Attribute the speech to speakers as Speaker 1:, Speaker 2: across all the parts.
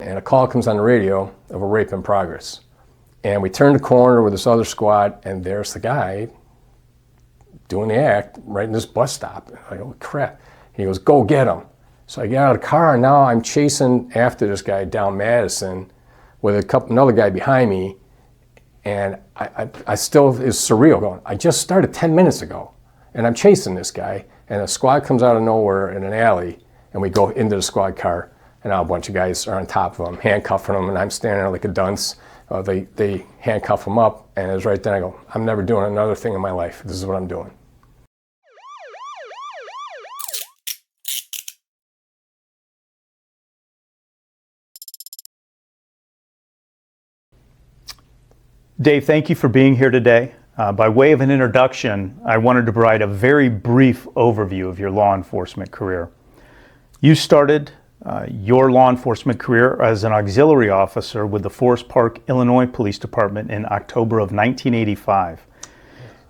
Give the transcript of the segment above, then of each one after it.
Speaker 1: and a call comes on the radio of a rape in progress. And we turn the corner with this other squad, and there's the guy doing the act right in this bus stop. I'm like, oh crap. He goes, go get him. So I get out of the car, and now I'm chasing after this guy down Madison with another guy behind me. And I still, it's surreal going, I just started 10 minutes ago, and I'm chasing this guy, and a squad comes out of nowhere in an alley, and we go into the squad car, and now a bunch of guys are on top of him, handcuffing him, and I'm standing there like a dunce. They handcuff him up, and it was right then I go, I'm never doing another thing in my life. This is what I'm doing.
Speaker 2: Dave, thank you for being here today. By way of an introduction, I wanted to provide a very brief overview of your law enforcement career. You started your law enforcement career as an auxiliary officer with the Forest Park, Illinois Police Department in October of 1985.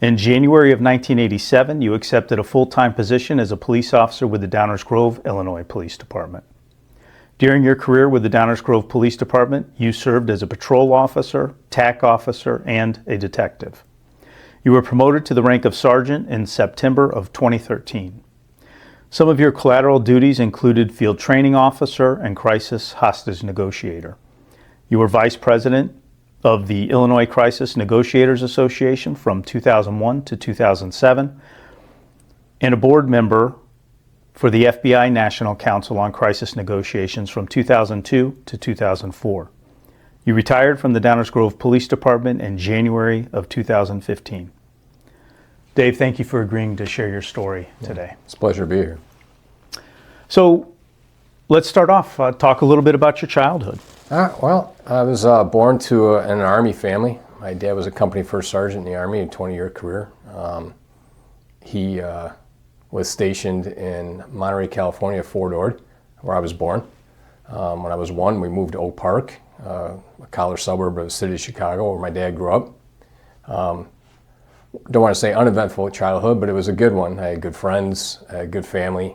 Speaker 2: In January of 1987, you accepted a full-time position as a police officer with the Downers Grove, Illinois Police Department. During your career with the Downers Grove Police Department, you served as a patrol officer, Tac Officer, and a detective. You were promoted to the rank of sergeant in September of 2013. Some of your collateral duties included field training officer and crisis hostage negotiator. You were vice president of the Illinois Crisis Negotiators Association from 2001 to 2007, and a board member for the FBI National Council on Crisis Negotiations from 2002 to 2004. You retired from the Downers Grove Police Department in January of 2015. Dave, thank you for agreeing to share your story today.
Speaker 1: It's a pleasure to be here.
Speaker 2: So let's start off. Talk a little bit about your childhood.
Speaker 1: Well, I was born to an Army family. My dad was a company first sergeant in the Army, a 20-year career. He was stationed in Monterey, California, Fort Ord, where I was born. When I was 1, we moved to Oak Park, a college suburb of the city of Chicago, where my dad grew up. Don't want to say uneventful childhood, but it was a good one. I had good friends, I had a good family.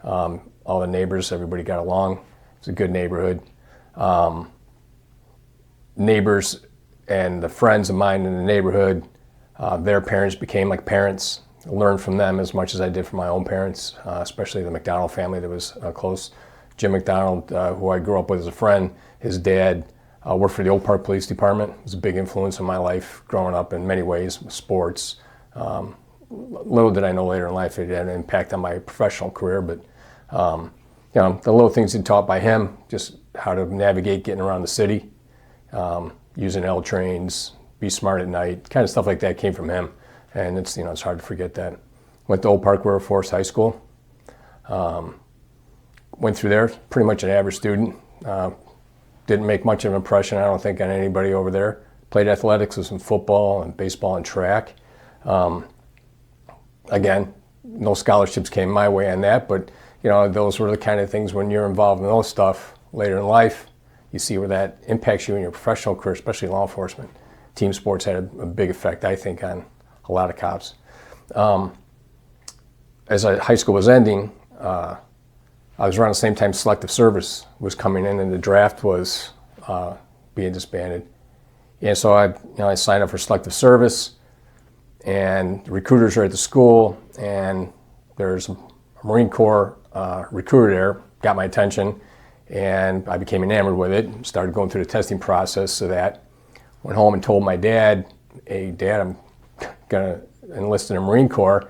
Speaker 1: All the neighbors, everybody got along. It's a good neighborhood. Neighbors and the friends of mine in the neighborhood, their parents became like parents. I learned from them as much as I did from my own parents, especially the McDonald family that was close. Jim McDonald, who I grew up with as a friend, his dad worked for the Oak Park Police Department. It was a big influence in my life growing up in many ways, sports. Little did I know later in life it had an impact on my professional career, but you know, the little things he taught by him, just how to navigate getting around the city, using L trains, be smart at night, kind of stuff like that came from him. And it's, you know, it's hard to forget that. Went to Oak Park River Forest High School. Went through there, pretty much an average student. Didn't make much of an impression, I don't think, on anybody over there. Played athletics with some football and baseball and track. Again, no scholarships came my way on that, but you know, those were the kind of things when you're involved in those stuff later in life, you see where that impacts you in your professional career, especially law enforcement. Team sports had a big effect, I think, on a lot of cops. As high school was ending, I was around the same time selective service was coming in and the draft was being disbanded. And so I signed up for selective service, and the recruiters are at the school, and there's a Marine Corps recruiter there, got my attention, and I became enamored with it, started going through the testing process. So that went home and told my dad, hey Dad, I'm gonna enlist in the Marine Corps.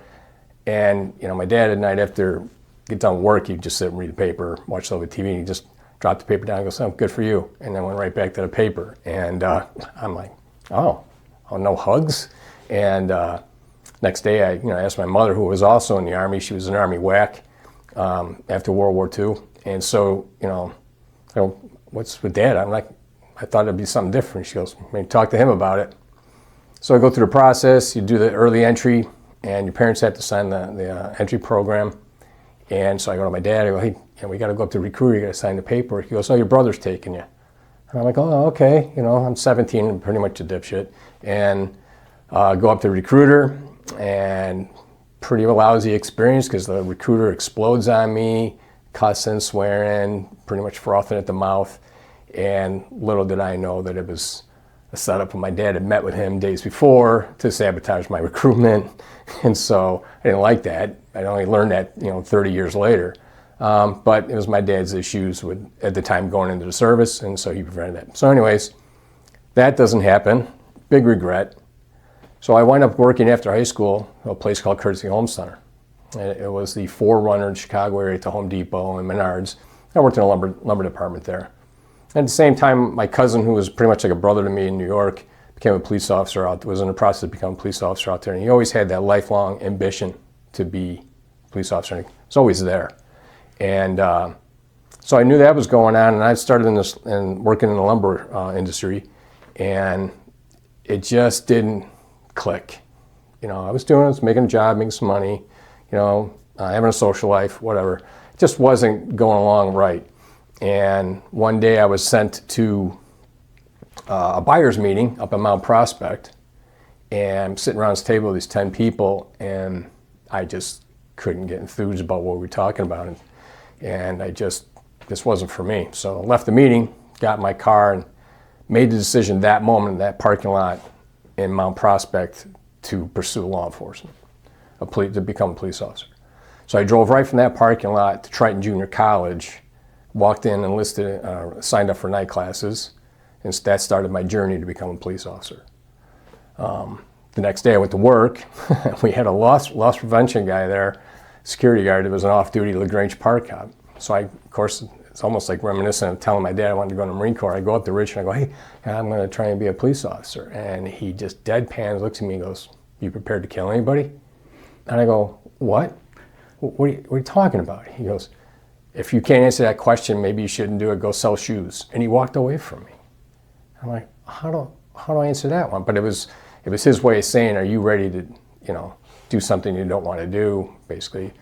Speaker 1: And you know, my dad at night after get done with work, he'd just sit and read the paper, watch the TV, and he just dropped the paper down and goes, oh, good for you. And then went right back to the paper. And I'm like, oh, no hugs? And next day I asked my mother, who was also in the Army. She was an Army WAC after World War II. And so, what's with Dad? I'm like, I thought it'd be something different. She goes, maybe talk to him about it. So I go through the process, you do the early entry, and your parents have to sign the entry program. And so I go to my dad, I go, hey, we got to go up to the recruiter, you got to sign the paper. He goes, oh, your brother's taking you. And I'm like, oh, okay, I'm 17 and pretty much a dipshit. And go up to the recruiter, and pretty lousy experience because the recruiter explodes on me, cussing, swearing, pretty much frothing at the mouth. And little did I know that it was a setup when my dad had met with him days before to sabotage my recruitment. And so I didn't like that. I only learned that, 30 years later. But it was my dad's issues with, at the time, going into the service, and so he prevented that. So anyways, that doesn't happen. Big regret. So I wind up working after high school at a place called Courtesy Home Center. And it was the forerunner in the Chicago area to Home Depot and Menards. I worked in a lumber department there. At the same time, my cousin, who was pretty much like a brother to me in New York, became a police officer was in the process of becoming a police officer out there. And he always had that lifelong ambition to be a police officer. And it was always there. And so I knew that was going on, and I started working in the lumber industry, and it just didn't click. I was making a job, making some money, having a social life, whatever. It just wasn't going along right. And one day I was sent to a buyer's meeting up in Mount Prospect, and I'm sitting around this table with these 10 people, and I just couldn't get enthused about what we were talking about. And this wasn't for me. So I left the meeting, got in my car, and made the decision that moment in that parking lot in Mount Prospect to pursue law enforcement, to become a police officer. So I drove right from that parking lot to Triton Junior College, walked in, enlisted, signed up for night classes, and that started my journey to become a police officer. The next day I went to work. We had a loss prevention guy there, security guard that was an off-duty LaGrange Park cop. So of course, it's almost like reminiscent of telling my dad I wanted to go in the Marine Corps. I go up to Rich and I go, hey, I'm going to try and be a police officer. And he just deadpans, looks at me and goes, you prepared to kill anybody? And I go, what? What are you talking about? He goes, if you can't answer that question, maybe you shouldn't do it. Go sell shoes. And he walked away from me. I'm like, how do I answer that one? But it was his way of saying, are you ready to, do something you don't want to do, basically.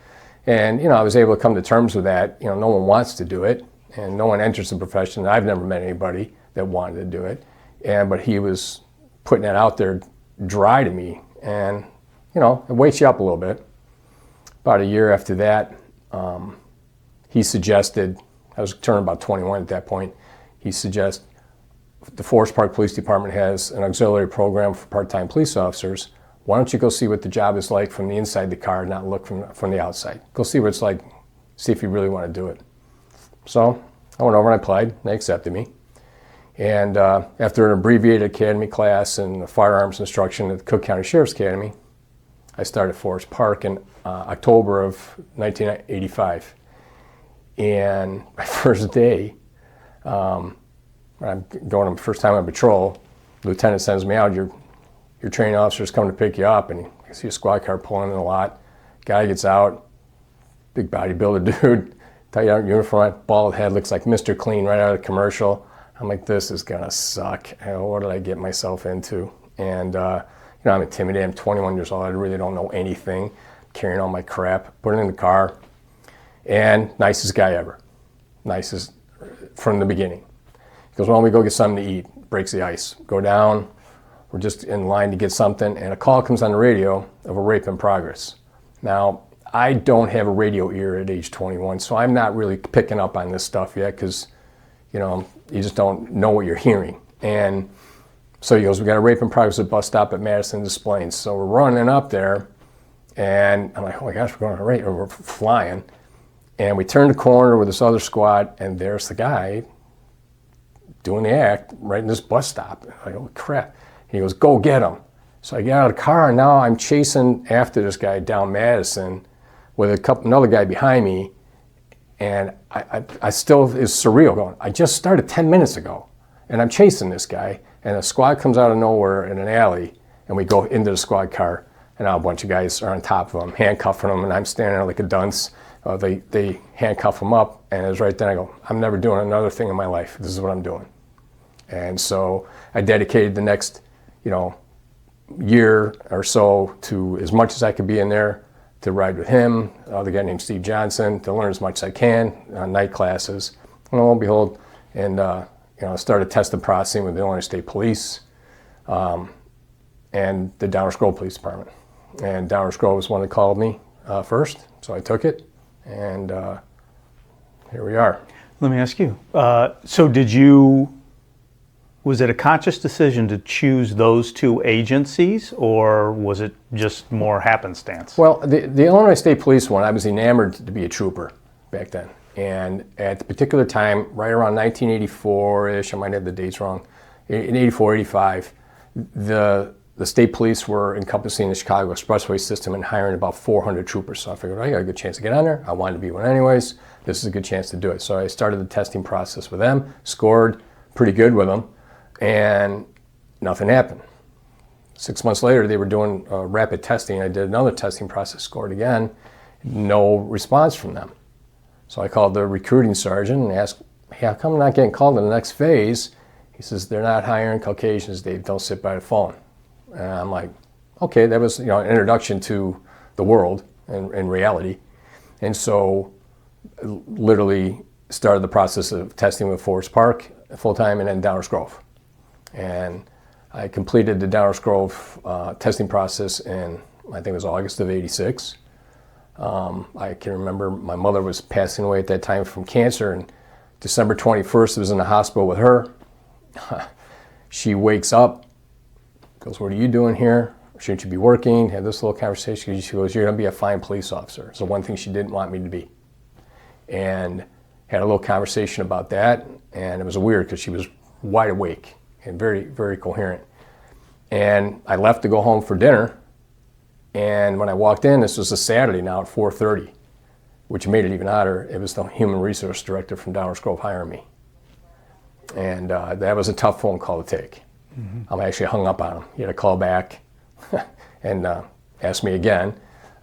Speaker 1: And, I was able to come to terms with that. No one wants to do it, and no one enters the profession. I've never met anybody that wanted to do it. But he was putting that out there dry to me. And, it wakes you up a little bit. About a year after that, he suggested, I was turning about 21 at that point, he suggested the Forest Park Police Department has an auxiliary program for part-time police officers. Why don't you go see what the job is like from the inside of the car, not look from the outside. Go see what it's like, see if you really want to do it. So I went over and I applied, and they accepted me. And after an abbreviated academy class and a firearms instruction at the Cook County Sheriff's Academy, I started Forest Park in October of 1985. And my first day, I'm going on the first time on patrol, the lieutenant sends me out, your training officer's coming to pick you up, and I see a squad car pulling in a lot. Guy gets out, big bodybuilder dude, tight out uniform, bald head, looks like Mr. Clean right out of the commercial. I'm like, this is gonna suck. What did I get myself into? And I'm intimidated, I'm 21 years old, I really don't know anything, carrying all my crap, put it in the car, and nicest guy ever. Nicest from the beginning. He goes, well, we go get something to eat, breaks the ice. Go down, we're just in line to get something, and a call comes on the radio of a rape in progress. Now, I don't have a radio ear at age 21, so I'm not really picking up on this stuff yet, because, you just don't know what you're hearing. And so he goes, we got a rape in progress at bus stop at Madison Des Plaines. So we're running up there, and I'm like, oh my gosh, we're going to rape, or we're flying. And we turn the corner with this other squad, and there's the guy doing the act right in this bus stop. I'm like, oh crap. He goes, go get him. So I get out of the car, and now I'm chasing after this guy down Madison with another guy behind me, and I still, it's surreal going, I just started 10 minutes ago, and I'm chasing this guy, and a squad comes out of nowhere in an alley, and we go into the squad car, and now a bunch of guys are on top of him, handcuffing him, and I'm standing there like a dunce. They handcuff him up, and it was right then I go, I'm never doing another thing in my life. This is what I'm doing. And so I dedicated the next, year or so to as much as I could be in there, to ride with him, the guy named Steve Johnson, to learn as much as I can on night classes. And lo and behold, I started testing processing with the Illinois State Police and the Downers Grove Police Department. And Downers Grove was one that called me first, so I took it, and here we are.
Speaker 2: Let me ask you. So was it a conscious decision to choose those two agencies, or was it just more happenstance?
Speaker 1: Well, the Illinois State Police one, I was enamored to be a trooper back then. And at the particular time, right around 1984-ish, I might have the dates wrong, in 84, 85, the state police were encompassing the Chicago expressway system and hiring about 400 troopers. So I figured, I got a good chance to get on there. I wanted to be one anyways. This is a good chance to do it. So I started the testing process with them, scored pretty good with them, and nothing happened. 6 months later, they were doing rapid testing. I did another testing process, scored again, no response from them. So I called the recruiting sergeant and asked, hey, how come I'm not getting called to the next phase? He says, they're not hiring Caucasians, Dave, don't sit by the phone. And I'm like, okay, that was an introduction to the world and reality. And so literally started the process of testing with Forest Park full-time and then Downers Grove. And I completed the Downers Grove testing process in, I think it was August of '86. I can remember my mother was passing away at that time from cancer, and December 21st, I was in the hospital with her. She wakes up, goes, what are you doing here? Shouldn't you be working? Had this little conversation. She goes, you're going to be a fine police officer. It's the one thing she didn't want me to be. And had a little conversation about that, and it was weird because she was wide awake and very, very coherent. And I left to go home for dinner, and when I walked in, this was a Saturday now at 4:30, which made it even odder. It was the human resource director from Downers Grove hiring me. And that was a tough phone call to take. Mm-hmm. I actually hung up on him. He had to call back and ask me again.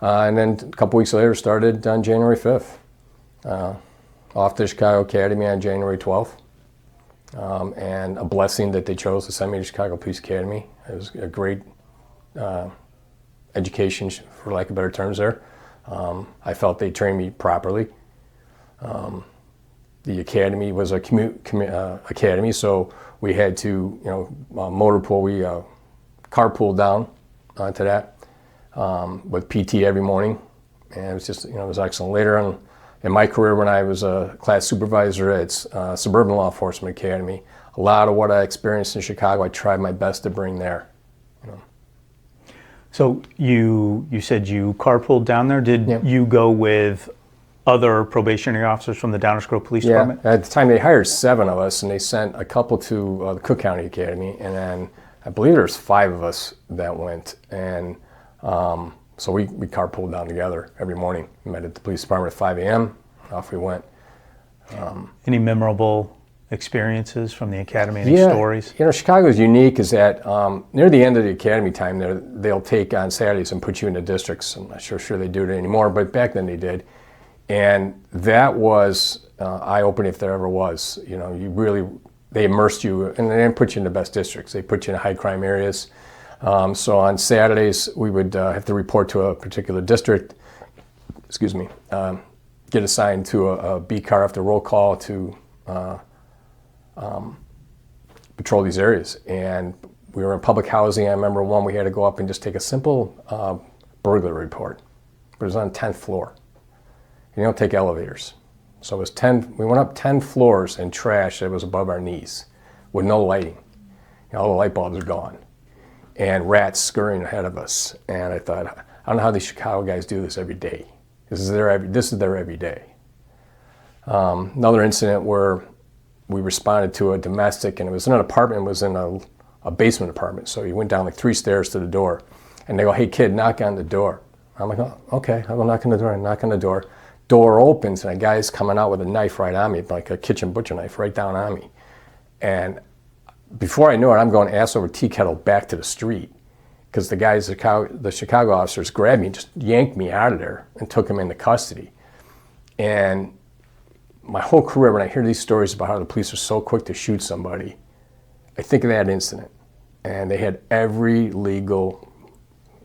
Speaker 1: And then a couple weeks later, started on January 5th. Off to Chicago Academy on January 12th. And a blessing that they chose to send me to Chicago Police Academy. It was a great education, for lack of better terms there. I felt they trained me properly. The academy was a academy, so we had to, motor pool, we carpool down to that with PT every morning. And it was just, it was excellent. Later on in my career, when I was a class supervisor at Suburban Law Enforcement Academy, a lot of what I experienced in Chicago, I tried my best to bring there.
Speaker 2: So you said you carpooled down there. Did you go with other probationary officers from the Downers Grove Police Department?
Speaker 1: At the time they hired 7 of us, and they sent a couple to the Cook County Academy, and then I believe there's 5 of us that went. And so we carpooled down together every morning. Met at the police department at 5 a.m. Off we went.
Speaker 2: Any memorable experiences from the academy? Any stories?
Speaker 1: Chicago's unique is that near the end of the academy time, they'll take on Saturdays and put you into districts. I'm not sure they do it anymore, but back then they did. And that was eye-opening if there ever was. They immersed you, and they didn't put you in the best districts. They put you in high crime areas. So on Saturdays, we would have to report to a particular district, get assigned to a B car after roll call to patrol these areas. And we were in public housing. I remember one, we had to go up and just take a simple burglary report, but it was on the 10th floor. You don't take elevators. So it was we went up 10 floors in trash that was above our knees with no lighting. All the light bulbs are gone. And rats scurrying ahead of us. And I thought, I don't know how these Chicago guys do this every day. This is their every day. Another incident where we responded to a domestic, and it was in an apartment, it was in a basement apartment. So you went down like 3 stairs to the door. And they go, hey kid, knock on the door. I'm like, oh, okay, I'll go knock on the door. I knock on the door. Door opens, and a guy's coming out with a knife right on me, like a kitchen butcher knife right down on me. And before I knew it, I'm going ass over tea kettle back to the street, because the guys, the Chicago officers grabbed me, just yanked me out of there and took him into custody. And my whole career, when I hear these stories about how the police are so quick to shoot somebody, I think of that incident. And they had every legal,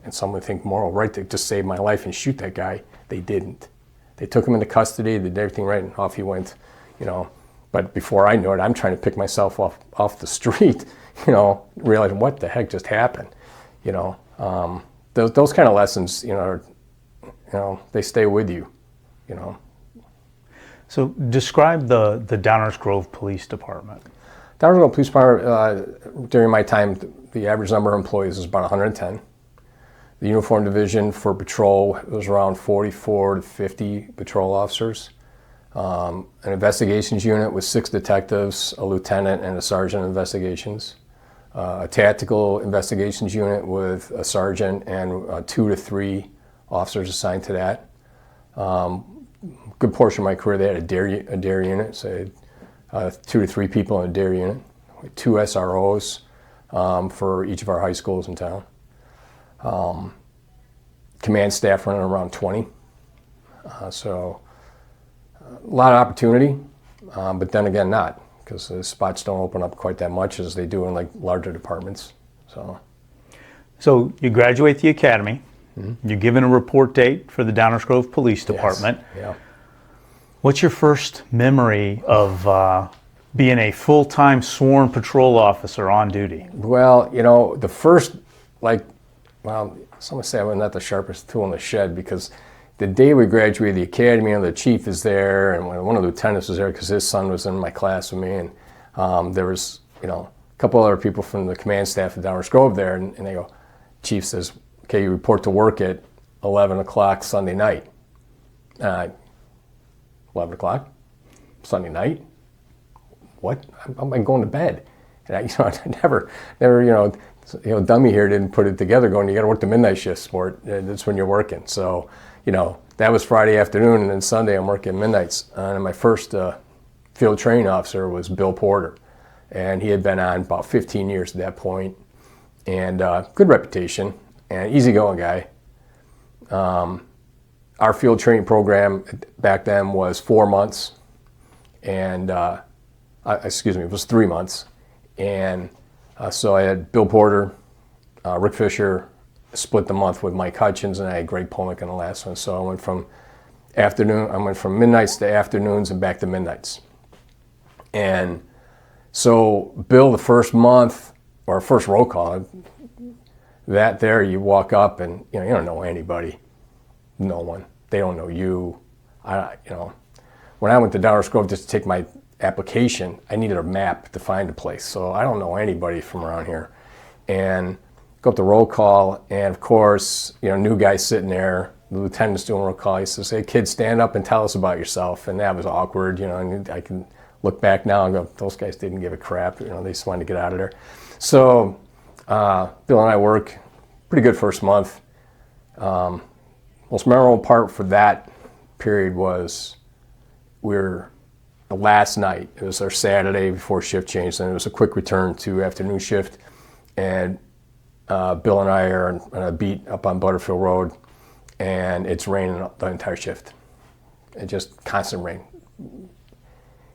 Speaker 1: and some would think moral, right to just save my life and shoot that guy. They didn't. They took him into custody, they did everything right, and off he went, But before I knew it, I'm trying to pick myself off the street, realizing what the heck just happened. Those kind of lessons, they stay with you,
Speaker 2: So describe the Downers Grove Police Department.
Speaker 1: Downers Grove Police Department, during my time, the average number of employees is about 110. The uniform division for patrol was around 44 to 50 patrol officers. An investigations unit with 6 detectives, a lieutenant, and a sergeant of investigations. A tactical investigations unit with a sergeant and 2 to 3 officers assigned to that. Good portion of my career, they had a dare unit, so I had 2 to 3 people in a dare unit, 2 SROs for each of our high schools in town. Command staff running around 20. So a lot of opportunity, but then again not, because the spots don't open up quite that much as they do in like larger departments. So
Speaker 2: you graduate the academy, you're given a report date for the Downers Grove Police Department.
Speaker 1: Yes. Yeah.
Speaker 2: What's your first memory of being a full-time sworn patrol officer on duty?
Speaker 1: Well, the first, some would say I'm not the sharpest tool in the shed, because the day we graduated the academy, the chief is there, and one of the lieutenants was there because his son was in my class with me, and there was, a couple other people from the command staff at Downers Grove there, and they go, chief says, okay, you report to work at 11 o'clock Sunday night. 11 o'clock Sunday night? What? I'm going to bed. And I never, dummy here didn't put it together going, you got to work the midnight shift, sport. That's when you're working. So, that was Friday afternoon, and then Sunday I'm working midnights. And my first field training officer was Bill Porter. And he had been on about 15 years at that point. And good reputation, and easygoing guy. Our field training program back then was 4 months. And, it was 3 months. And so I had Bill Porter, Rick Fisher, split the month with Mike Hutchins, and I had Greg Polnick in the last one. So I went from midnights to afternoons and back to midnights. And so Bill, the first month, or first roll call, you walk up and you don't know anybody, no one. They don't know you. When I went to Downers Grove just to take my application, I needed a map to find a place. So I don't know anybody from around here. And go up the roll call, and of course, new guy sitting there, the lieutenant's doing roll call. He says, hey kids, stand up and tell us about yourself. And that was awkward, and I can look back now and go, those guys didn't give a crap, they just wanted to get out of there. So Bill and I work pretty good first month. Most memorable part for that period was the last night. It was our Saturday before shift change, and it was a quick return to afternoon shift. And Bill and I are on a beat up on Butterfield Road, and it's raining the entire shift. It just constant rain.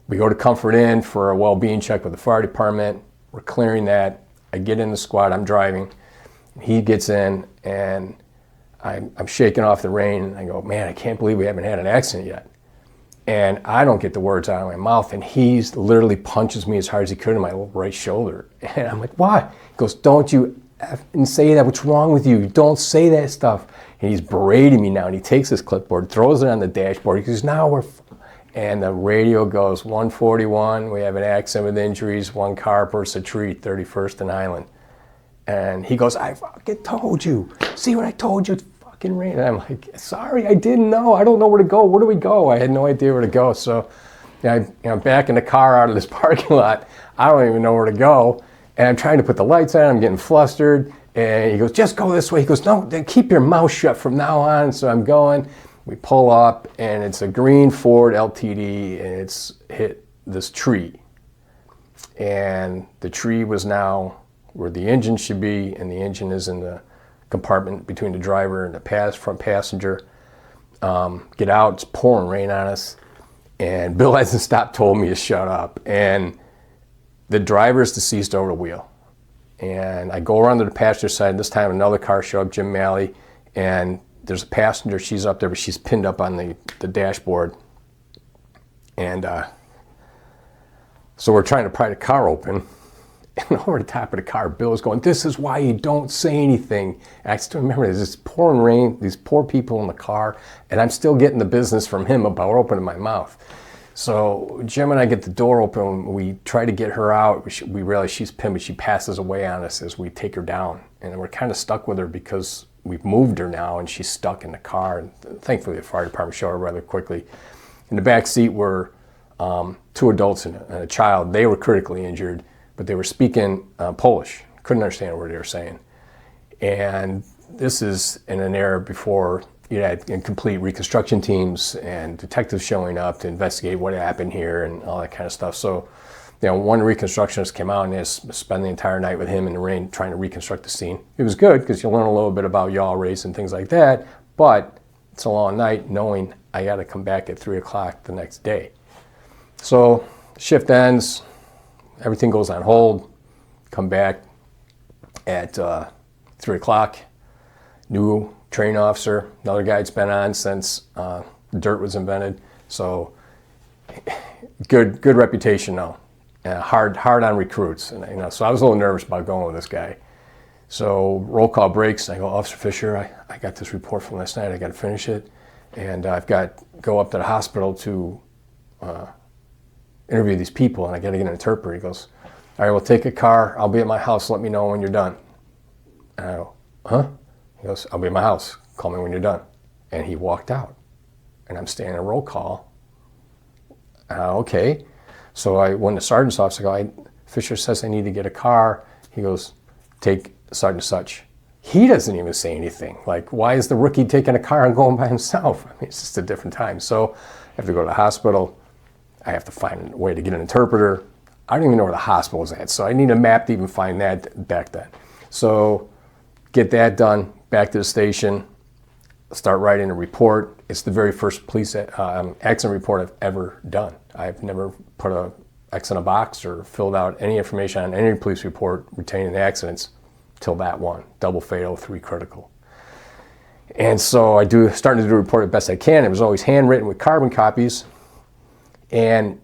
Speaker 1: We go to Comfort Inn for a well-being check with the fire department. We're clearing that. I get in the squad. I'm driving. He gets in, and I'm shaking off the rain. And I go, man, I can't believe we haven't had an accident yet. And I don't get the words out of my mouth, and he literally punches me as hard as he could in my right shoulder. And I'm like, why? He goes, don't you effing say that. What's wrong with you? Don't say that stuff. And he's berating me now, and he takes his clipboard, throws it on the dashboard. He goes, and the radio goes, 141, we have an accident with injuries, 1 car burst a tree, 31st and Highland. And he goes, I fucking told you. See what I told you? It's fucking rain. And I'm like, sorry, I didn't know. I don't know where to go. Where do we go? I had no idea where to go. So I'm back in the car out of this parking lot. I don't even know where to go. And I'm trying to put the lights on. I'm getting flustered. And he goes, just go this way. He goes, no, then keep your mouth shut from now on. So I'm going. We pull up, and it's a green Ford LTD, and it's hit this tree. And the tree was now where the engine should be, and the engine is in the compartment between the driver and the front passenger. Get out, it's pouring rain on us. And Bill hasn't stopped, told me to shut up. And the driver's deceased over the wheel. And I go around to the passenger side, and this time another car showed up, Jim Malley, and there's a passenger, she's up there, but she's pinned up on the dashboard. And so we're trying to pry the car open. And over the top of the car, Bill is going, this is why you don't say anything. And I still remember there's this pouring rain, these poor people in the car, and I'm still getting the business from him about opening my mouth. So Jim and I get the door open. We try to get her out. We realize she's pinned, but she passes away on us as we take her down. And we're kind of stuck with her because we've moved her now and she's stuck in the car. And thankfully, the fire department showed her rather quickly. In the back seat were 2 adults and a child. They were critically injured, but they were speaking Polish. Couldn't understand what they were saying. And this is in an era before you had complete reconstruction teams and detectives showing up to investigate what happened here and all that kind of stuff. So, one reconstructionist came out and they spent the entire night with him in the rain trying to reconstruct the scene. It was good because you learn a little bit about yaw race and things like that, but it's a long night knowing I got to come back at 3 o'clock the next day. So shift ends, everything goes on hold, come back at 3 o'clock, new training officer, another guy that's been on since dirt was invented. So good reputation now. Hard on recruits. And so I was a little nervous about going with this guy. So roll call breaks, and I go, Officer Fisher, I got this report from last night, I got to finish it. And I've got to go up to the hospital to interview these people, and I got to get an interpreter. He goes, all right, well, take a car. I'll be at my house. Let me know when you're done. And I go, huh? He goes, I'll be at my house. Call me when you're done. And he walked out. And I'm staying in roll call. Okay. So I went to sergeant's office. I go, Fisher says I need to get a car. He goes, take Sergeant such. He doesn't even say anything. Like, why is the rookie taking a car and going by himself? I mean, it's just a different time. So I have to go to the hospital. I have to find a way to get an interpreter. I don't even know where the hospital is at, so I need a map to even find that back then. So get that done, back to the station, start writing a report. It's the very first police accident report I've ever done. I've never put an X in a box or filled out any information on any police report retaining the accidents till that one, double fatal, 3 critical. And so starting to do a report as best I can. It was always handwritten with carbon copies. And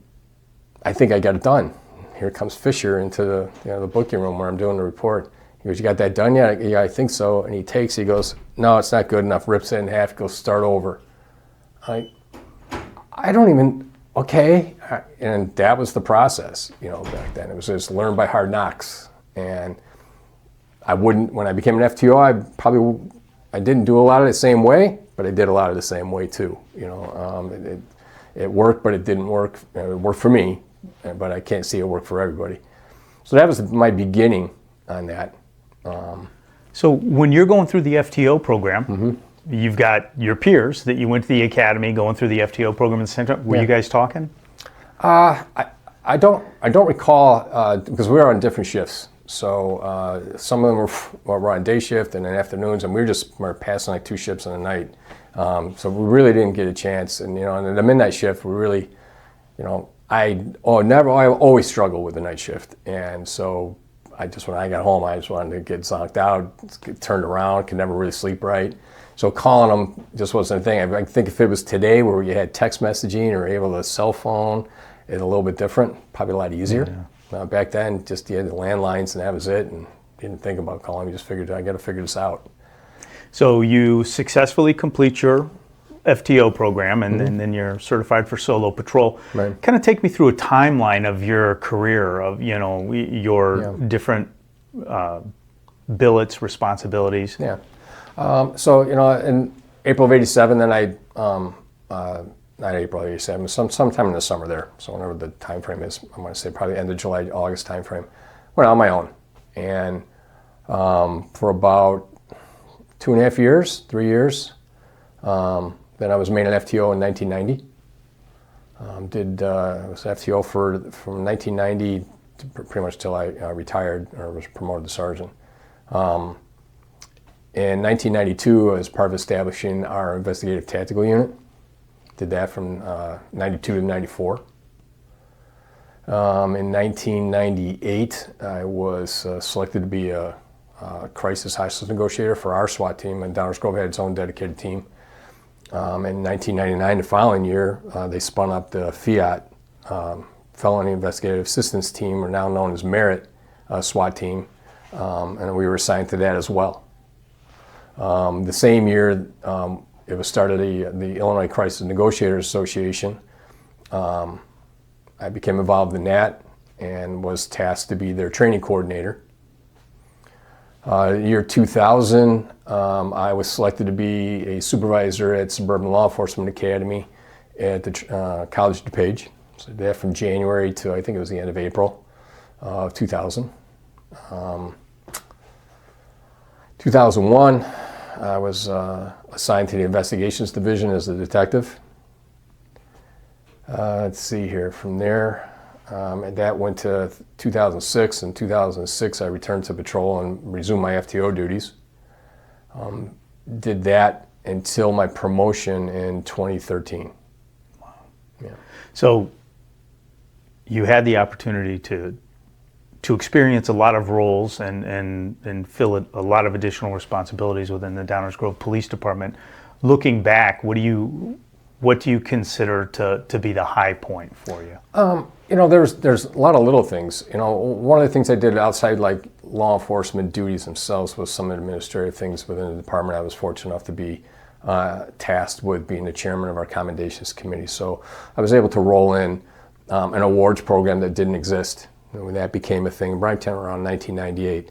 Speaker 1: I think I got it done. Here comes Fisher into the booking room where I'm doing the report. He goes, you got that done yet? Yeah, I think so. And he goes, no, it's not good enough. Rips it in half, goes, start over. I don't even, okay. And that was the process, back then. It was just learn by hard knocks. And when I became an FTO, I didn't do a lot of it the same way, but I did a lot of the same way too. It worked, but it didn't work. It worked for me, but I can't see it work for everybody. So that was my beginning on that.
Speaker 2: So when you're going through the FTO program, you've got your peers that you went to the academy going through the FTO program at the same time. Were you guys talking?
Speaker 1: I don't recall because we were on different shifts. So some of them were on day shift and then afternoons, and we were passing like 2 shifts in the night. So we really didn't get a chance. And in the midnight shift, we really, I always struggled with the night shift. And so when I got home, I just wanted to get zonked out, get turned around, could never really sleep right. So calling them just wasn't a thing. I think if it was today where you had text messaging or able to cell phone, it's a little bit different, probably a lot easier. Yeah. Back then, just you had the landlines and that was it, and didn't think about calling. You just figured, I got to figure this out. So
Speaker 2: you successfully complete your FTO program, and then you're certified for solo patrol.
Speaker 1: Right.
Speaker 2: Kind of take me through a timeline of your career, of your different billets, responsibilities.
Speaker 1: Yeah. So in April of '87, then not April of '87, sometime in the summer there. So whenever the time frame is, I'm going to say probably end of July, August time frame. Went on my own, and for about 2.5 years, 3 years. Then I was made an FTO in 1990. I was FTO from 1990 to pretty much till I retired or was promoted to sergeant. In 1992, I was part of establishing our investigative tactical unit. Did that from 92 to 94. In 1998, I was selected to be a crisis hostage negotiator for our SWAT team, and Downers Grove had its own dedicated team. In 1999, the following year, they spun up the Fiat Felony Investigative Assistance Team, or now known as Merit SWAT team, and we were assigned to that as well. The same year, it was started the Illinois Crisis Negotiators Association, I became involved in that and was tasked to be their training coordinator. Year 2000, I was selected to be a supervisor at Suburban Law Enforcement Academy at the College of DuPage. So I did that from January to I think it was the end of April of 2000. 2001, I was assigned to the Investigations Division as a detective. Let's see here, from there, and that went to 2006. In 2006, I returned to patrol and resumed my FTO duties. Did that until my promotion in 2013.
Speaker 2: Wow.
Speaker 1: Yeah.
Speaker 2: So you had the opportunity to experience a lot of roles and fill a lot of additional responsibilities within the Downers Grove Police Department. Looking back, what do you consider to be the high point for you?
Speaker 1: There's a lot of little things. One of the things I did outside like law enforcement duties themselves was some administrative things within the department. I was fortunate enough to be tasked with being the chairman of our commendations committee. So I was able to roll in an awards program that didn't exist when that became a thing, right around 1998.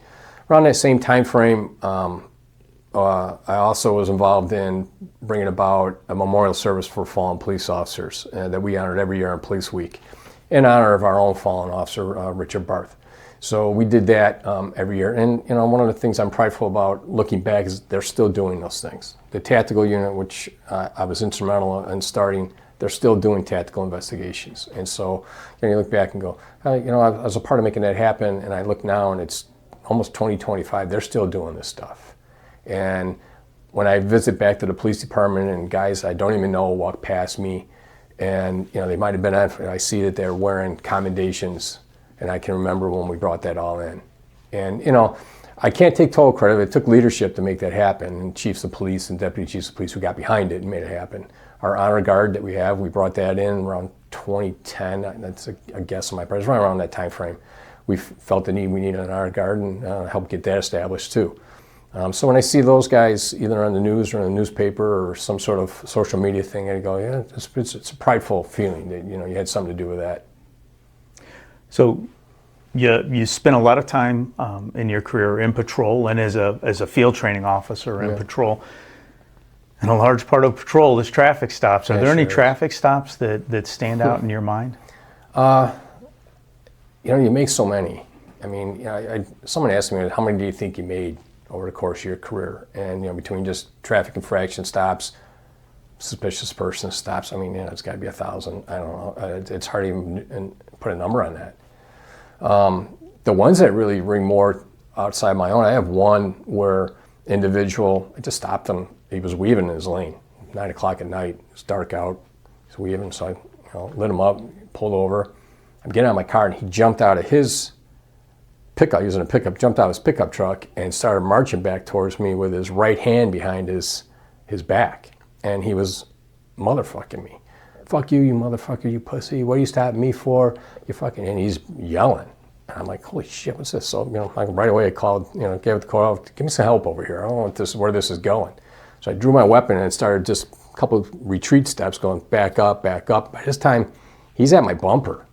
Speaker 1: Around that same time frame, I also was involved in bringing about a memorial service for fallen police officers that we honored every year on Police Week in honor of our own fallen officer, Richard Barth. So we did that every year. And one of the things I'm prideful about looking back is they're still doing those things. The tactical unit, which I was instrumental in starting, they're still doing tactical investigations. And so you look back and go, I was a part of making that happen, and I look now and it's almost 2025, they're still doing this stuff. And when I visit back to the police department and guys I don't even know walk past me, and they might have been on, I see that they're wearing commendations, and I can remember when we brought that all in. And I can't take total credit. It took leadership to make that happen, and chiefs of police and deputy chiefs of police who got behind it and made it happen. Our honor guard that we have, we brought that in around 2010. That's a guess on my part. It's right around that time frame. We felt the need. We needed an honor guard and help get that established too. So when I see those guys either on the news or in the newspaper or some sort of social media thing, I go, yeah, it's a prideful feeling that you had something to do with that.
Speaker 2: So you spent a lot of time in your career in patrol and as a field training officer in patrol. And a large part of patrol is traffic stops. Are there any traffic stops that stand out in your mind?
Speaker 1: You make so many. I mean, someone asked me, how many do you think you made over the course of your career? And, between just traffic infraction stops, suspicious person stops, it's got to be 1,000. I don't know. It's hard to even put a number on that. The ones that really ring more outside my own, I have one where individual, I just stopped him. He was weaving in his lane, 9 o'clock at night. It's dark out. He's weaving, so I lit him up, pulled over. I'm getting out of my car, and he jumped out of his pickup, using a pickup, jumped out of his pickup truck and started marching back towards me with his right hand behind his back. And he was motherfucking me. Fuck you, you motherfucker, you pussy. What are you stopping me for? You fucking, and he's yelling. And I'm like, holy shit, what's this? So, right away I called, gave it the call, give me some help over here. I don't know where this is going. So I drew my weapon and started just a couple of retreat steps going back up, back up. By this time, he's at my bumper.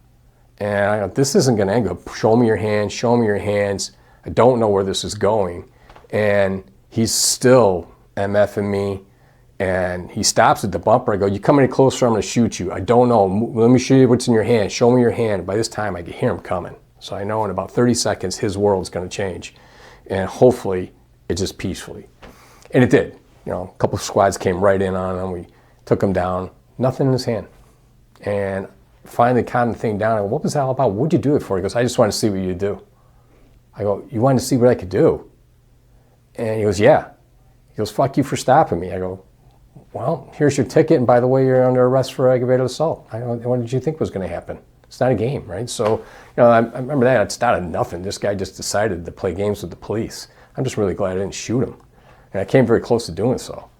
Speaker 1: And I go, this isn't going to end. Go, show me your hands, show me your hands. I don't know where this is going. And he's still MFing me. And he stops at the bumper. I go, you come any closer, I'm going to shoot you. I don't know. Let me show you what's in your hand. Show me your hand. By this time, I can hear him coming. So I know in about 30 seconds, his world's going to change. And hopefully, it's just peacefully. And it did. A couple of squads came right in on him. We took him down. Nothing in his hand. And finally calmed the thing down. I go, what was that all about? What'd you do it for? He goes, I just wanted to see what you do. I go, you wanted to see what I could do? And he goes, yeah. He goes, fuck you for stopping me. I go, well, here's your ticket, and by the way, you're under arrest for aggravated assault. I go, what did you think was going to happen? It's not a game, right? So, I remember that. It started nothing. This guy just decided to play games with the police. I'm just really glad I didn't shoot him. And I came very close to doing so.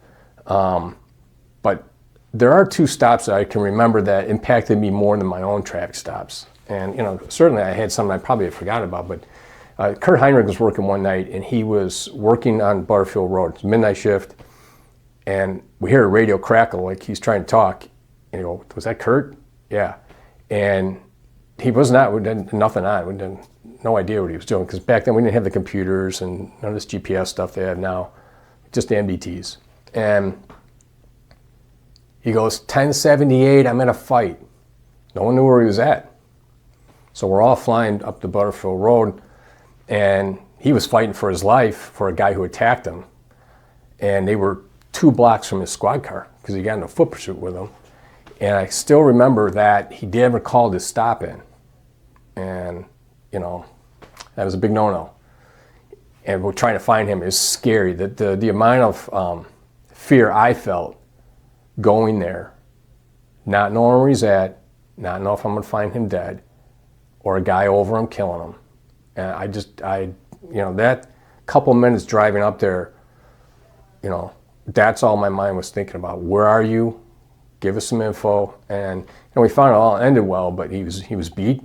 Speaker 1: But there are two stops that I can remember that impacted me more than my own traffic stops. And, certainly I had something I probably had forgotten about, but Kurt Heinrich was working one night, and he was working on Butterfield Road. It's midnight shift, and we hear a radio crackle like he's trying to talk. And he goes, was that Kurt? Yeah. And he was not, we did nothing on it. We didn't, no idea what he was doing, because back then we didn't have the computers and none of this GPS stuff they have now, just the MDTs. And he goes, 1078, I'm in a fight. No one knew where he was at. So we're all flying up the Butterfield Road, and he was fighting for his life for a guy who attacked him. And they were 2 blocks from his squad car, because he got in a foot pursuit with him. And I still remember that he never called his stop in. And, you know, that was a big no-no. And we're trying to find him is scary. The amount of fear I felt going there, not knowing where he's at, not knowing if I'm going to find him dead, or a guy over him killing him. And you know, that couple minutes driving up there, you know, that's all my mind was thinking about. Where are you? Give us some info. And you know, we found it all ended well, but he was beat.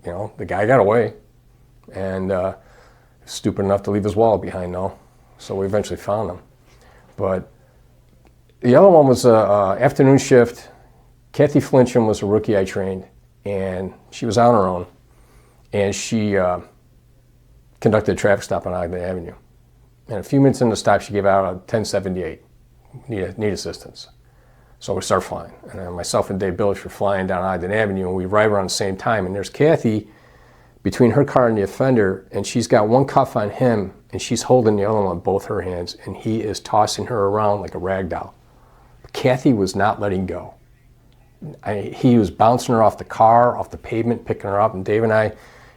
Speaker 1: You know, the guy got away, and stupid enough to leave his wallet behind though. So we eventually found him. But the other one was a afternoon shift. Kathy Flincham was a rookie I trained, and she was on her own, and she conducted a traffic stop on Ogden Avenue. And a few minutes into the stop, she gave out a 1078, need assistance. So we start flying, and myself and Dave Billish were flying down Ogden Avenue, and we arrive around the same time, and there's Kathy between her car and the offender, and she's got one cuff on him, and she's holding the other one with both her hands, and he is tossing her around like a rag doll. But Kathy was not letting go. He was bouncing her off the car, off the pavement, picking her up, and Dave and I, you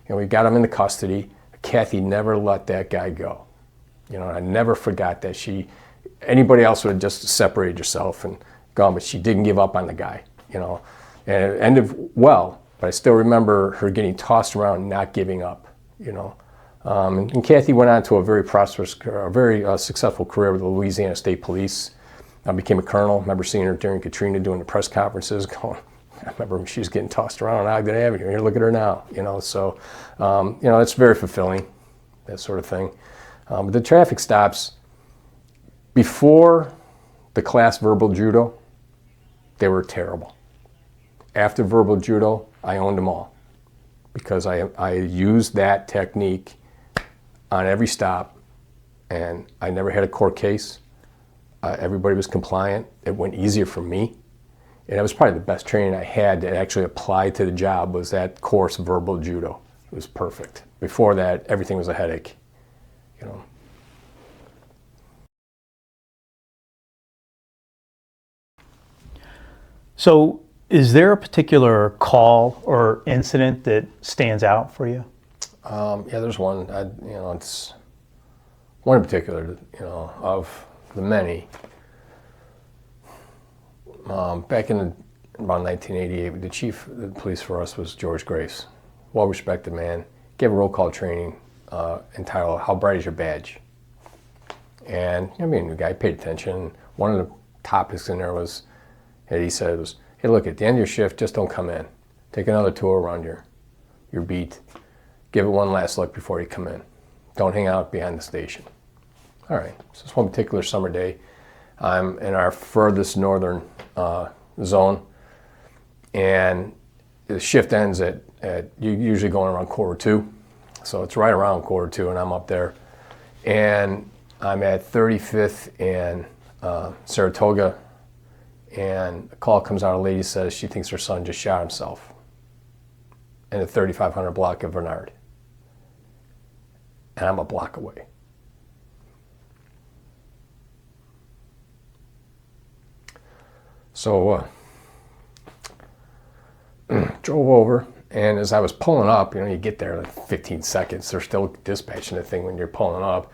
Speaker 1: know, we got him into custody. Kathy never let that guy go. You know, I never forgot that. Anybody else would have just separated yourself and gone, but she didn't give up on the guy, you know. And it ended well, but I still remember her getting tossed around and not giving up, you know. And Kathy went on to a very prosperous, very successful career with the Louisiana State Police. Became a colonel. I remember seeing her during Katrina doing the press conferences. I remember when she was getting tossed around on Ogden Avenue. Here, look at her now, you know. So, you know, it's very fulfilling, that sort of thing. But the traffic stops, before the class verbal judo, they were terrible. After verbal judo, I owned them all, because I used that technique on every stop, and I never had a court case. Everybody was compliant. It went easier for me. And that was probably the best training I had that actually applied to the job, was that course of verbal judo. It was perfect. Before that, everything was a headache, you know.
Speaker 2: So is there a particular call or incident that stands out for you?
Speaker 1: Yeah, there's one. You know, it's one in particular, you know, of the many. Back in about 1988, the chief of the police for us was George Grace. Well-respected man. Gave a roll call training entitled, "How Bright Is Your Badge?" And I mean, the guy paid attention. One of the topics in there was, that he said was, "Hey, look, at the end of your shift, just don't come in. Take another tour around your beat. Give it one last look before you come in. Don't hang out behind the station." All right, so this one particular summer day, I'm in our furthest northern zone, and the shift ends at you're usually going around 1:45, so it's right around 1:45, and I'm up there, and I'm at 35th and Saratoga, and a call comes out. A lady says she thinks her son just shot himself in the 3500 block of Bernard, and I'm a block away. So drove over, and as I was pulling up, you know, you get there like 15 seconds. They're still dispatching the thing when you're pulling up,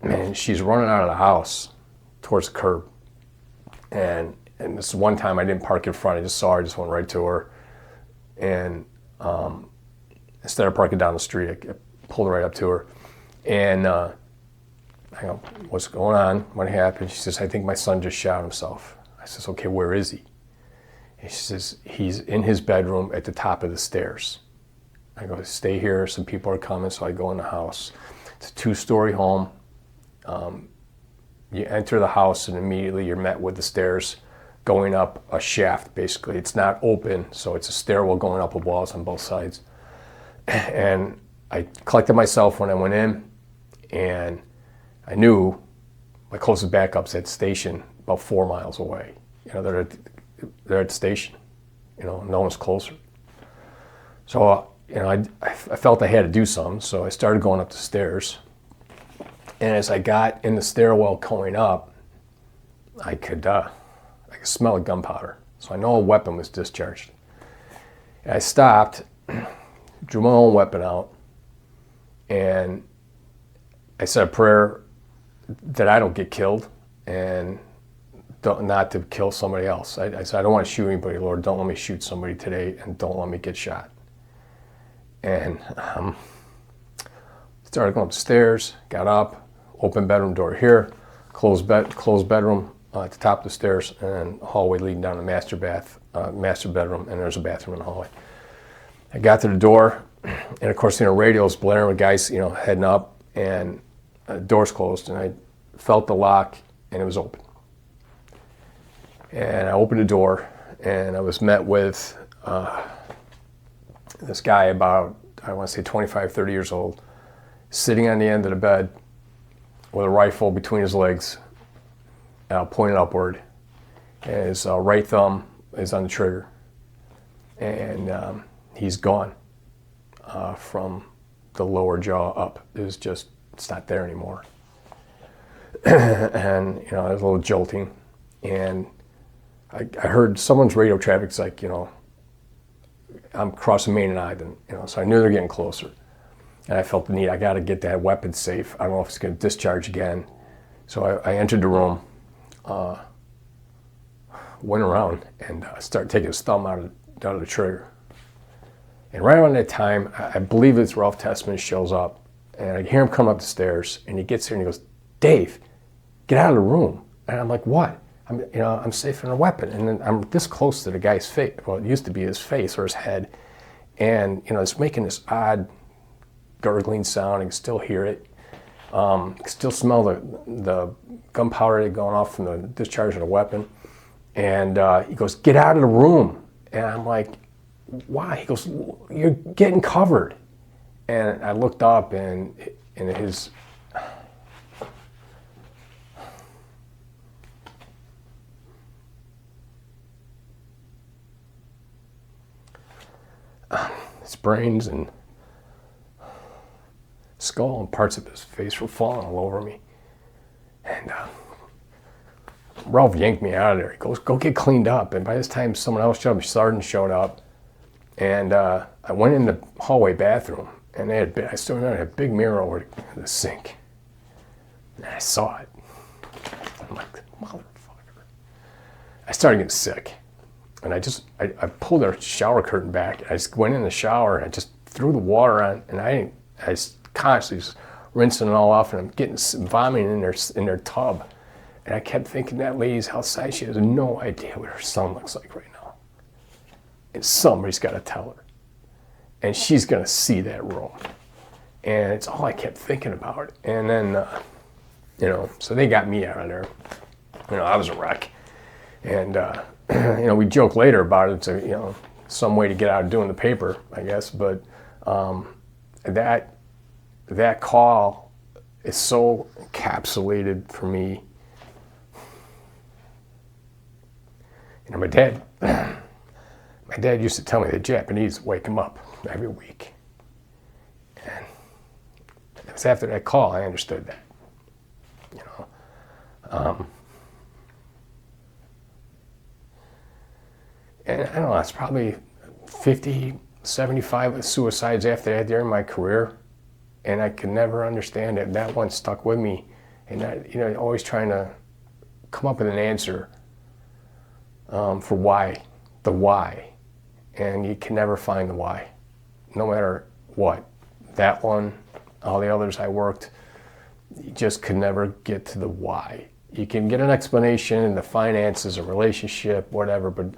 Speaker 1: and she's running out of the house towards the curb. And this one time I didn't park in front. I just saw her. I just went right to her, and instead of parking down the street, I pulled right up to her, and I go, "What's going on? What happened?" She says, "I think my son just shot himself." I says, "Okay, where is he?" And she says, "He's in his bedroom at the top of the stairs." I go, "Stay here, some people are coming." So I go in the house. It's a 2-story home. You enter the house, and immediately you're met with the stairs going up a shaft, basically. It's not open, so it's a stairwell going up with walls on both sides. And I collected myself when I went in, and I knew my closest backup's at the station about 4 miles away. You know, they're at the station. You know, no one's closer. So, you know, I felt I had to do something, so I started going up the stairs. And as I got in the stairwell going up, I could smell a gunpowder. So I know a weapon was discharged. And I stopped, drew my own weapon out, and I said a prayer that I don't get killed and not to kill somebody else. I said, I don't want to shoot anybody, Lord. Don't let me shoot somebody today, and don't let me get shot. And started going upstairs, got up, open bedroom door here, closed bedroom at the top of the stairs, and a hallway leading down to master bedroom, and there's a bathroom in the hallway. I got to the door, and of course, you know, radio's blaring with guys, you know, heading up, and the door's closed, and I felt the lock, and it was open. And I opened the door, and I was met with this guy about, I want to say 25, 30 years old, sitting on the end of the bed with a rifle between his legs, pointed upward. And his right thumb is on the trigger. And he's gone from the lower jaw up. It's not there anymore. And, you know, it was a little jolting. And I heard someone's radio traffic's like, you know, I'm crossing Main and Ogden, you know, so I knew they're getting closer. And I felt the need, I got to get that weapon safe. I don't know if it's going to discharge again. So I entered the room, went around, and started taking his thumb out of the trigger. And right around that time, I believe it's Ralph Tessman shows up, and I hear him come up the stairs, and he gets here and he goes, Dave, get out of the room. And I'm like, what? I'm safe in a weapon. And then I'm this close to the guy's face. Well, it used to be his face or his head. And, you know, it's making this odd gurgling sound. I can still hear it. I can still smell the gunpowder going off from the discharge of the weapon. And he goes, get out of the room. And I'm like, why? He goes, you're getting covered. And I looked up, and his... his brains and skull and parts of his face were falling all over me. And Ralph yanked me out of there. He goes, go get cleaned up. And by this time, someone else showed up. The sergeant showed up. And I went in the hallway bathroom. And I still remember, they had a big mirror over the sink. And I saw it. I'm like, motherfucker. I started getting sick. And I pulled the shower curtain back. I just went in the shower, and I just threw the water on, and I was constantly just rinsing it all off, and I'm getting vomiting in their tub. And I kept thinking, that lady's outside. She has no idea what her son looks like right now. And somebody's got to tell her. And she's going to see that room. And it's all I kept thinking about. And then, you know, so they got me out of there. You know, I was a wreck. And, you know, we joke later about it, you know, some way to get out of doing the paper, I guess. But that call is so encapsulated for me. You know, my dad used to tell me the Japanese wake him up every week. And it was after that call I understood that, you know. And I don't know, it's probably 50, 75 suicides after that during my career. And I could never understand it. That one stuck with me. And that, you know, always trying to come up with an answer for why, the why. And you can never find the why, no matter what. That one, all the others I worked, you just could never get to the why. You can get an explanation in the finances, a relationship, whatever, but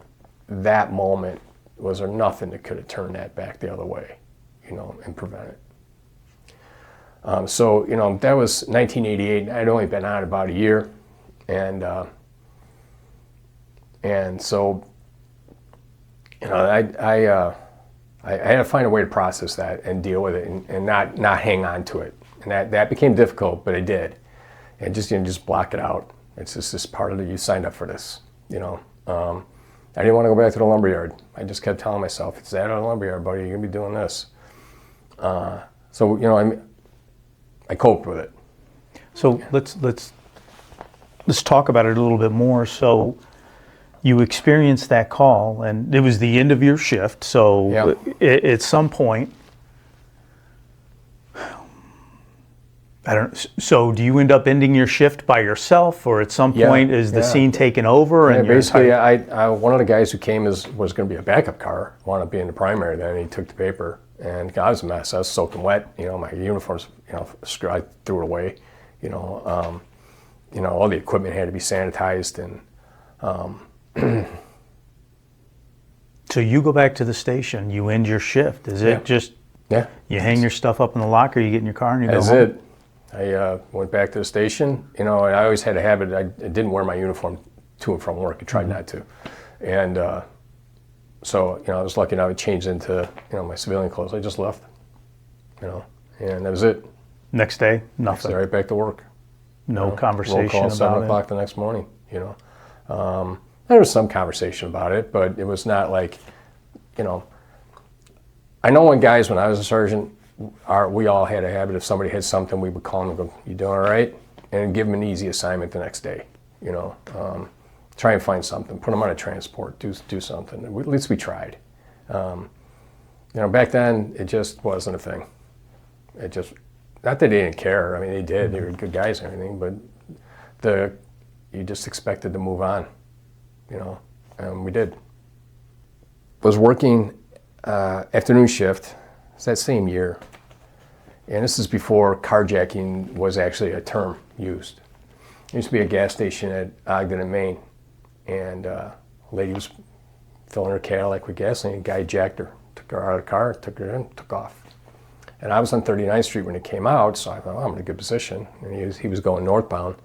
Speaker 1: that moment, was there nothing that could have turned that back the other way, you know, and prevent it. So, you know, that was 1988. I'd only been on about a year, and And so, I had to find a way to process that and deal with it and not hang on to it. And that became difficult, but I did. And just block it out. It's just this part of it. You signed up for this, I didn't want to go back to the lumberyard. I just kept telling myself, it's that on the lumberyard, buddy. You're gonna be doing this. I coped with it.
Speaker 2: So let's talk about it a little bit more. So you experienced that call, and it was the end of your shift. So at some point, So do you end up ending your shift by yourself, or at some point is the scene taken over?
Speaker 1: And basically, one of the guys who came was going to be a backup car, wanted to be in the primary. Then he took the paper, and I was a mess. I was soaking wet. My uniforms, I threw it away. All the equipment had to be sanitized, and
Speaker 2: so you go back to the station. You end your shift. Is it just you hang your stuff up in the locker, you get in your car, and you go home?
Speaker 1: That's it. I went back to the station, and I always had a habit. I didn't wear my uniform to and from work. I tried not to. And so, I was lucky enough to change into, my civilian clothes. I just left, and that was it.
Speaker 2: Next day, nothing.
Speaker 1: Right back to work.
Speaker 2: No conversation
Speaker 1: roll call
Speaker 2: about
Speaker 1: 7 o'clock the next morning, There was some conversation about it, but it was not like, I know when guys, when I was a sergeant, we all had a habit. If somebody had something, we would call them and go, "You doing all right?" And give them an easy assignment the next day. Try and find something, put them on a transport, do something. At least we tried. Back then it just wasn't a thing. It just, not that they didn't care. I mean, they did. They were good guys and everything, but you just expected to move on, and we did. Was working afternoon shift. It's that same year. And this is before carjacking was actually a term used. There used to be a gas station at Ogden and Maine, and a lady was filling her Cadillac with gasoline. A guy jacked her, took her out of the car, took her in, took off. And I was on 39th Street when it came out, so I thought, I'm in a good position. And he was going northbound,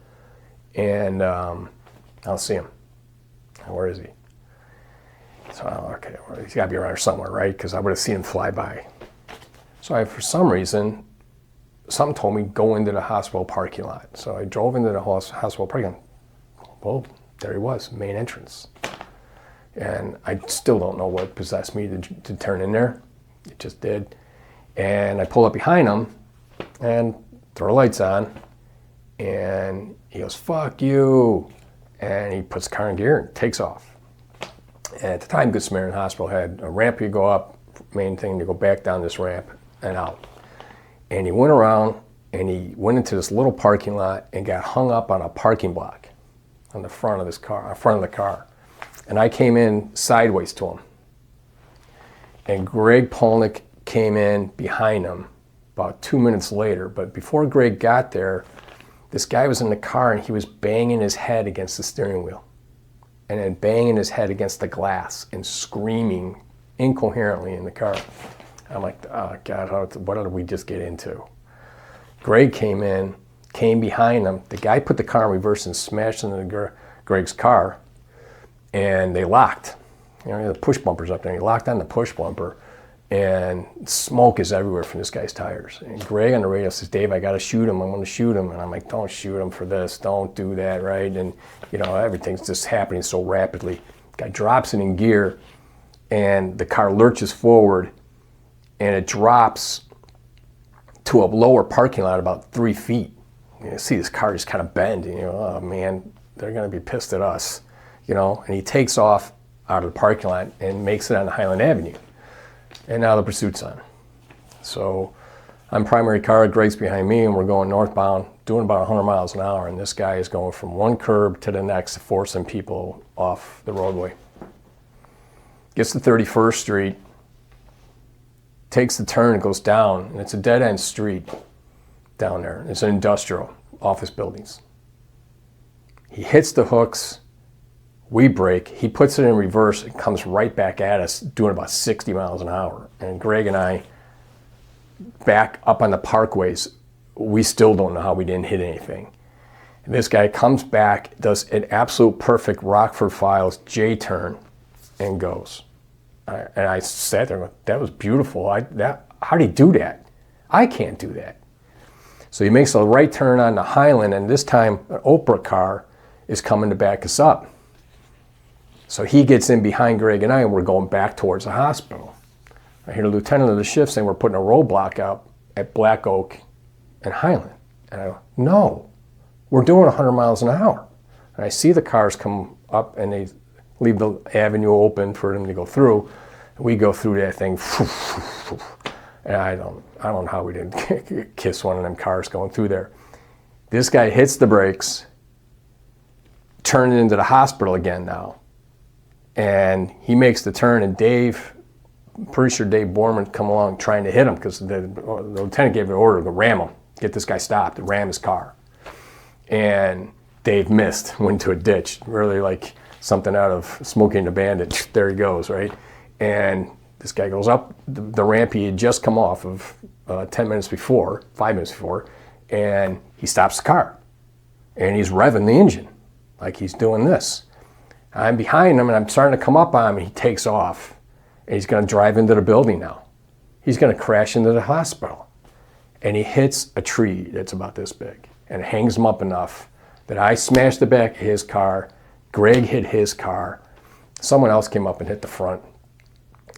Speaker 1: and I'll see him. Where is he? So, okay, well, he's got to be around here somewhere, right? Because I would have seen him fly by. So for some reason, something told me go into the hospital parking lot. So I drove into the hospital parking lot. Well, there he was, main entrance. And I still don't know what possessed me to turn in there. It just did. And I pull up behind him and throw the lights on. And he goes, "Fuck you." And he puts the car in gear and takes off. And at the time, Good Samaritan Hospital had a ramp you go up, main thing, to go back down this ramp and out. And he went around and he went into this little parking lot and got hung up on a parking block on the front of the car. And I came in sideways to him. And Greg Polnick came in behind him about 2 minutes later. But before Greg got there, this guy was in the car and he was banging his head against the steering wheel. And then banging his head against the glass and screaming incoherently in the car. I'm like, oh God, what did we just get into? Greg came behind him. The guy put the car in reverse and smashed into Greg's car, and they locked. The push bumper's up there. He locked on the push bumper, and smoke is everywhere from this guy's tires. And Greg on the radio says, "Dave, I got to shoot him. I'm going to shoot him." And I'm like, "Don't shoot him for this. Don't do that, right?" And everything's just happening so rapidly. Guy drops it in gear, and the car lurches forward, and it drops to a lower parking lot about 3 feet. You see this car just kind of bend, and oh man, they're going to be pissed at us, And he takes off out of the parking lot and makes it on Highland Avenue. And now the pursuit's on. So I'm primary car, Greg's behind me, and we're going northbound, doing about 100 miles an hour, and this guy is going from one curb to the next, forcing people off the roadway. Gets to 31st Street, takes the turn and goes down, and it's a dead-end street down there. It's an industrial, office buildings. He hits the hooks, we brake, he puts it in reverse and comes right back at us doing about 60 miles an hour. And Greg and I, back up on the parkways, we still don't know how we didn't hit anything. And this guy comes back, does an absolute perfect Rockford Files J-turn, and goes. And I sat there and went, that was beautiful. How'd he do that? I can't do that. So he makes a right turn on the Highland, and this time an Oprah car is coming to back us up. So he gets in behind Greg and I, and we're going back towards the hospital. I hear the lieutenant of the shift saying we're putting a roadblock out at Black Oak and Highland. And I go, no, we're doing 100 miles an hour. And I see the cars come up and they leave the avenue open for them to go through. And we go through that thing. And I don't know how we didn't kiss one of them cars going through there. This guy hits the brakes, turning into the hospital again now. And he makes the turn, and Dave, I'm pretty sure Dave Borman come along trying to hit him because the lieutenant gave an order to ram him, get this guy stopped, and ram his car. And Dave missed, went into a ditch, really like something out of Smokey and the Bandit. There he goes, right? And this guy goes up the ramp he had just come off of 5 minutes before, and he stops the car. And he's revving the engine like he's doing this. I'm behind him, and I'm starting to come up on him, and he takes off. And he's going to drive into the building now. He's going to crash into the hospital. And he hits a tree that's about this big, and it hangs him up enough that I smashed the back of his car, Greg hit his car, someone else came up and hit the front,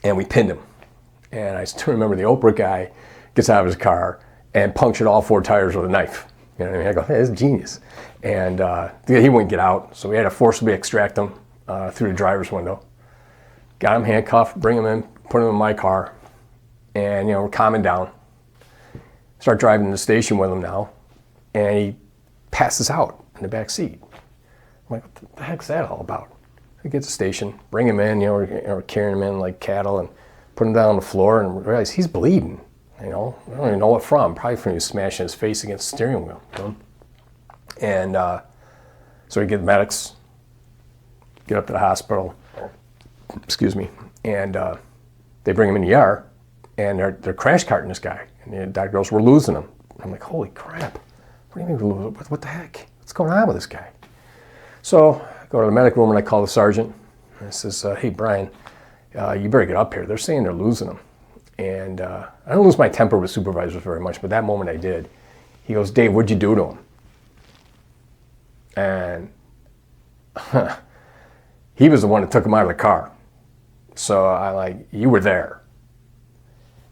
Speaker 1: and we pinned him. And I still remember the Oprah guy gets out of his car and punctured all 4 tires with a knife. You know what I mean? I go, hey, this is genius. And he wouldn't get out, so we had to forcibly extract him through the driver's window. Got him handcuffed, bring him in, put him in my car, and we're calming down. Start driving to the station with him now, and he passes out in the back seat. I'm like, what the heck's that all about? We get to the station, bring him in, we're carrying him in like cattle, and put him down on the floor, and realize he's bleeding. I don't even know what from. Probably from smashing his face against the steering wheel. And so we get the medics, get up to the hospital, excuse me, and they bring him in the ER, and they're crash carting this guy. And the doctor goes, we're losing him. I'm like, holy crap. What do you mean we're losing him? What the heck? What's going on with this guy? So I go to the medical room and I call the sergeant. And I says, hey, Brian, you better get up here. They're saying they're losing him. And I don't lose my temper with supervisors very much, but that moment I did. He goes, Dave, what'd you do to him? And he was the one that took him out of the car. So I like, you were there.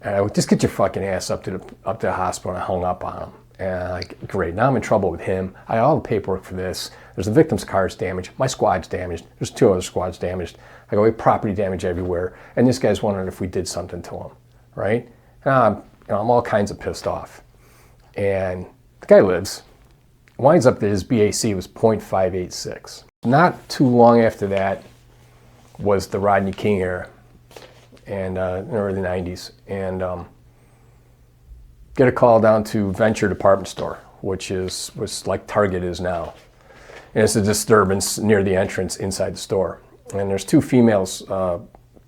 Speaker 1: And I would just get your fucking ass up to the hospital, and I hung up on him. And like, great, now I'm in trouble with him. I got all the paperwork for this. There's the victim's car's damaged. My squad's damaged. There's 2 other squads damaged. I go, we have property damage everywhere. And this guy's wondering if we did something to him, right? And I'm all kinds of pissed off. And the guy lives. Winds up that his BAC was .586. Not too long after that was the Rodney King era, and in the early 90s. And get a call down to Venture Department Store, which was like Target is now. And it's a disturbance near the entrance inside the store. And there's 2 females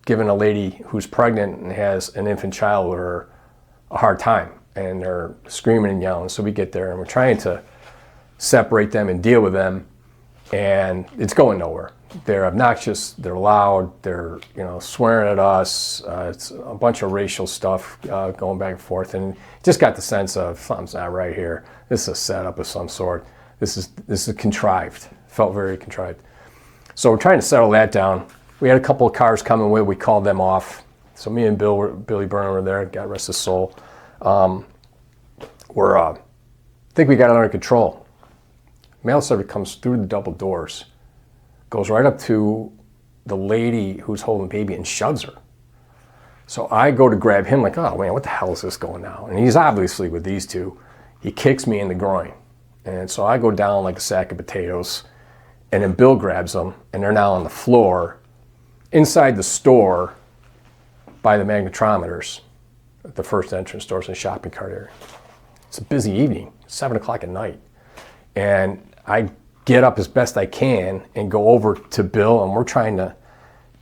Speaker 1: giving a lady who's pregnant and has an infant child with her a hard time. And they're screaming and yelling. So we get there and we're trying to separate them and deal with them. And it's going nowhere. They're obnoxious, they're loud, they're swearing at us. It's a bunch of racial stuff going back and forth, and just got the sense of something's not right here. This is a setup of some sort. This is contrived. Felt very contrived. So we're trying to settle that down. We had a couple of cars coming with. We called them off. So me and Billy Byrne were there. God rest his soul. I think we got it under control. Mail server comes through the double doors, goes right up to the lady who's holding baby and shoves her. So I go to grab him like, oh man, what the hell is this going now? And he's obviously with these 2. He kicks me in the groin. And so I go down like a sack of potatoes, and then Bill grabs them, and they're now on the floor inside the store by the magnetometers at the first entrance doors and shopping cart area. It's a busy evening, 7 o'clock at night. And I get up as best I can and go over to Bill, and we're trying to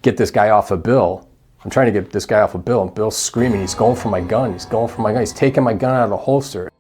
Speaker 1: get this guy off of Bill. I'm trying to get this guy off of Bill, and Bill's screaming. He's going for my gun. He's taking my gun out of the holster.